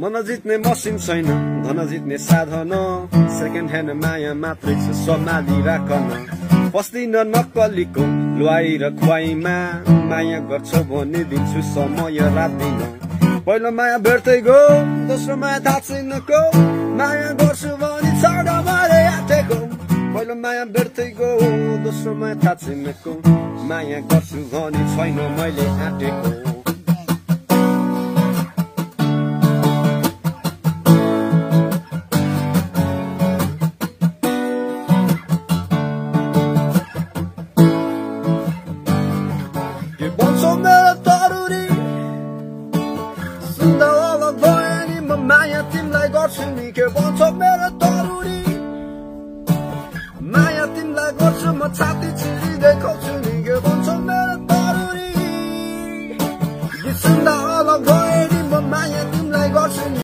मन जित्ने मसिन छैन, धन जित्ने साधन, सेकेन्ड ह्यान्ड माया मात्रै छ समाधि राखन। पस्दिन नक्कलीको लुवाई र खुवाईमा, माया गर्छ भने दिन्छु समय राख्दिन। पहिलो माया भेट्दै गयो, दोस्रो माया थाहा छैन को, माया गर्छु भने छाड मारे आँटेको। पहिलो माया भेट्दै गयो, दोस्रो माया थाहा छैन को, माया गर्छु भने छैन मैले आँटेको। मेरो तरुरी सुन्दा अलग भयो नि म माया तिमीलाई गर्छु नि। के भन्छ मेरो तरुरी, माया तिमीलाई गर्छु म छाती छिरिँदै खाउँछु नि। के भन्छ मेरो तरुरी, सुन्दा अलग भयो नि म माया तिमीलाई गर्छु नि।